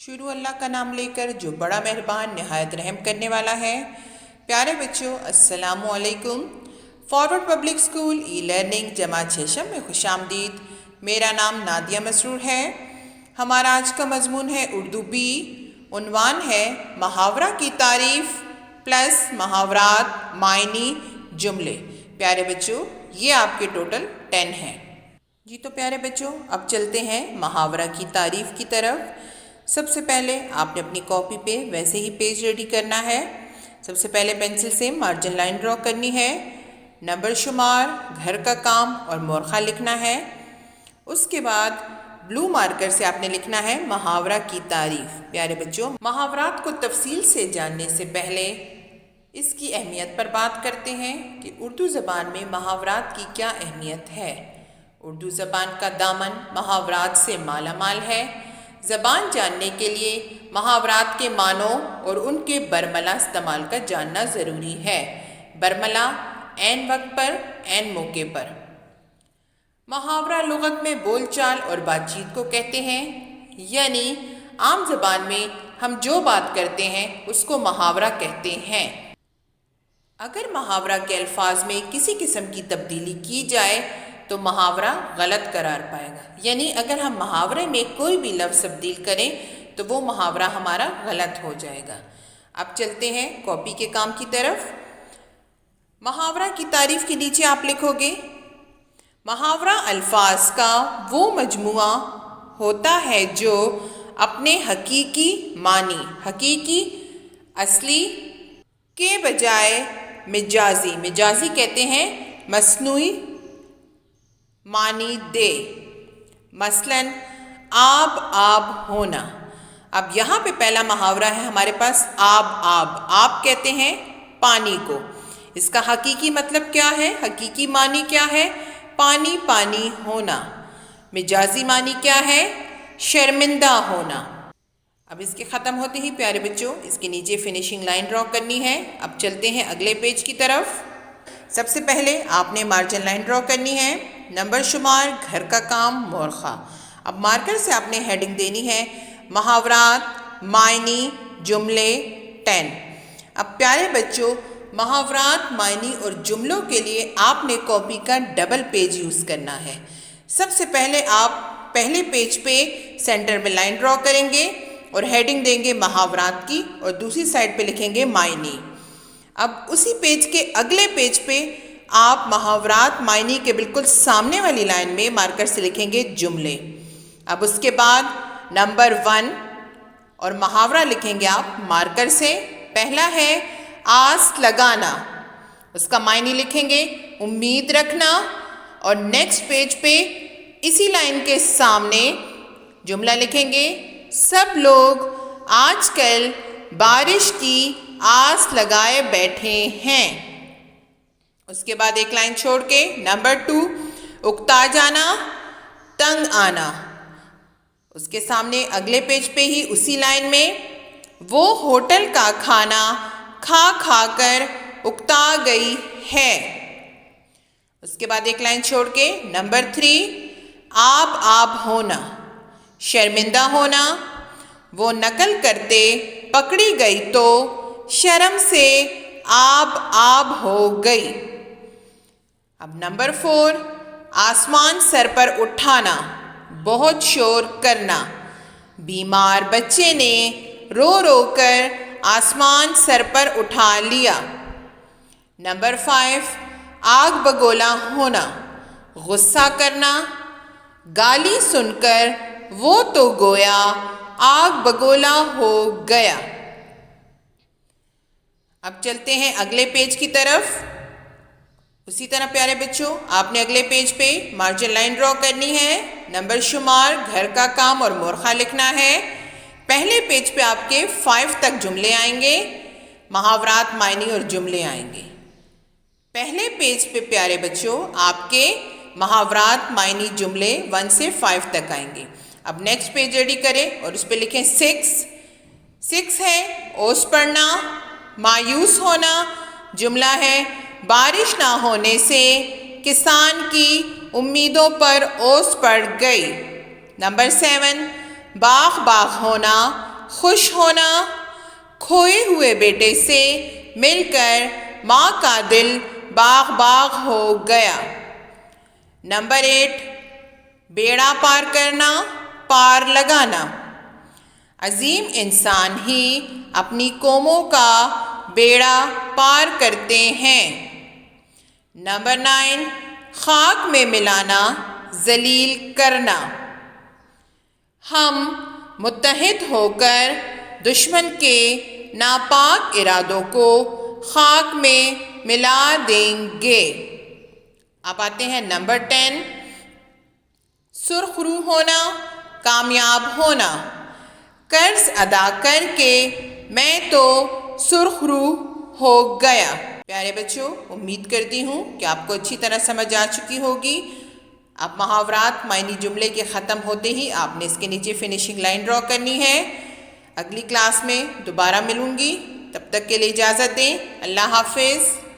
شروع اللہ کا نام لے کر جو بڑا مہربان نہایت رحم کرنے والا ہے۔ پیارے بچوں السلام علیکم۔ Forward public school e learning جماعت چشم میں خوش آمدید۔ میرا نام نادیہ مسرور ہے۔ ہمارا آج کا مضمون ہے اردو بی۔ عنوان ہے محاورہ کی تعریف پلس محاورات، معنی، جملے۔ پیارے بچوں یہ آپ کے ٹوٹل 10 ہیں۔ جی تو پیارے بچوں اب چلتے ہیں محاورہ کی تعریف کی طرف۔ سب سے پہلے آپ نے اپنی کاپی پہ ویسے ہی پیج ریڈی کرنا ہے۔ سب سے پہلے پینسل سے مارجن لائن ڈرا کرنی ہے، نمبر شمار، گھر کا کام اور مورخہ لکھنا ہے۔ اس کے بعد بلو مارکر سے آپ نے لکھنا ہے محاورہ کی تعریف۔ پیارے بچوں محاورات کو تفصیل سے جاننے سے پہلے اس کی اہمیت پر بات کرتے ہیں کہ اردو زبان میں محاورات کی کیا اہمیت ہے۔ اردو زبان کا دامن محاورات سے مالا مال ہے۔ زبان جاننے کے لیے محاورات کے معنوں اور ان کے برملا استعمال کا جاننا ضروری ہے۔ برملا عین وقت پر، عین موقع پر۔ محاورہ لغت میں بول چال اور بات چیت کو کہتے ہیں، یعنی عام زبان میں ہم جو بات کرتے ہیں اس کو محاورہ کہتے ہیں۔ اگر محاورہ کے الفاظ میں کسی قسم کی تبدیلی کی جائے تو محاورہ غلط قرار پائے گا، یعنی اگر ہم محاورے میں کوئی بھی لفظ تبدیل کریں تو وہ محاورہ ہمارا غلط ہو جائے گا۔ اب چلتے ہیں کاپی کے کام کی طرف۔ محاورہ کی تعریف کے نیچے آپ لکھو گے محاورہ الفاظ کا وہ مجموعہ ہوتا ہے جو اپنے حقیقی معنی، حقیقی اصلی کے بجائے مجازی کہتے ہیں مصنوعی معنی دے۔ مثلاً آب ہونا۔ اب یہاں پہ پہلا محاورہ ہے ہمارے پاس آب کہتے ہیں پانی کو۔ اس کا حقیقی مطلب کیا ہے، حقیقی معنی کیا ہے؟ پانی ہونا۔ مجازی معنی کیا ہے؟ شرمندہ ہونا۔ اب اس کے ختم ہوتے ہی پیارے بچوں اس کے نیچے فنیشنگ لائن ڈرا کرنی ہے۔ اب چلتے ہیں اگلے پیج کی طرف۔ سب سے پہلے آپ نے مارجن لائن ڈرا کرنی ہے، نمبر شمار، گھر کا کام، مورخہ۔ اب مارکر سے آپ نے ہیڈنگ دینی ہے محاورات، معنی، جملے 10۔ اب پیارے بچوں محاورات، معنی اور جملوں کے لیے آپ نے کاپی کا ڈبل پیج یوز کرنا ہے۔ سب سے پہلے آپ پہلے پیج پہ سینٹر میں لائن ڈرا کریں گے اور ہیڈنگ دیں گے محاورات کی، اور دوسری سائڈ پہ لکھیں گے معنی۔ اب اسی پیج کے اگلے پیج پہ آپ محاورات، معنی کے بالکل سامنے والی لائن میں مارکر سے لکھیں گے جملے۔ اب اس کے بعد نمبر 1 اور محاورہ لکھیں گے آپ مارکر سے۔ پہلا ہے آس لگانا، اس کا معنی لکھیں گے امید رکھنا، اور نیکسٹ پیج پہ اسی لائن کے سامنے جملہ لکھیں گے سب لوگ آج کل بارش کی آس لگائے بیٹھے ہیں۔ اس کے بعد ایک لائن چھوڑ کے نمبر 2 اکتا جانا، تنگ آنا۔ اس کے سامنے اگلے پیج پہ ہی اسی لائن میں وہ ہوٹل کا کھانا کھا کر اکتا گئی ہے۔ اس کے بعد ایک لائن چھوڑ کے نمبر 3 آب ہونا، شرمندہ ہونا۔ وہ نقل کرتے پکڑی گئی تو شرم سے آب ہو گئی۔ اب نمبر 4 آسمان سر پر اٹھانا، بہت شور کرنا۔ بیمار بچے نے رو کر آسمان سر پر اٹھا لیا۔ نمبر 5 آگ بگولا ہونا، غصہ کرنا۔ گالی سن کر وہ تو گویا آگ بگولا ہو گیا۔ اب چلتے ہیں اگلے پیج کی طرف۔ اسی طرح پیارے بچوں آپ نے اگلے پیج پہ مارجن لائن ڈرا کرنی ہے، نمبر شمار، گھر کا کام اور مورخہ لکھنا ہے۔ پہلے پیج پہ آپ کے 5 تک جملے آئیں گے، محاورات، معنی اور جملے آئیں گے۔ پہلے پیج پہ پیارے بچوں آپ کے محاورات، معنی، جملے 1 سے 5 تک آئیں گے۔ اب نیکسٹ پیج ریڈی کریں اور اس پہ لکھیں 6 ہے اوس پڑنا، مایوس ہونا۔ جملہ ہے بارش نہ ہونے سے کسان کی امیدوں پر اوس پڑ گئی۔ نمبر 7 باغ ہونا، خوش ہونا، کھوئے ہوئے بیٹے سے مل کر ماں کا دل باغ باغ ہو گیا۔ نمبر 8، بیڑا پار کرنا، پار لگانا۔ عظیم انسان ہی اپنی قوموں کا بیڑا پار کرتے ہیں۔ نمبر 9، خاک میں ملانا، ذلیل کرنا۔ ہم متحد ہو کر دشمن کے ناپاک ارادوں کو خاک میں ملا دیں گے۔ اب آتے ہیں نمبر 10، سرخ رو ہونا، کامیاب ہونا۔ قرض ادا کر کے میں تو سرخ رو ہو گیا۔ پیارے بچوں، امید کرتی ہوں کہ آپ کو اچھی طرح سمجھ آ چکی ہوگی۔ اب محاورات معنی جملے کے ختم ہوتے ہی آپ نے اس کے نیچے فنیشنگ لائن ڈرا کرنی ہے۔ اگلی کلاس میں دوبارہ ملوں گی، تب تک کے لیے اجازت دیں۔ اللہ حافظ۔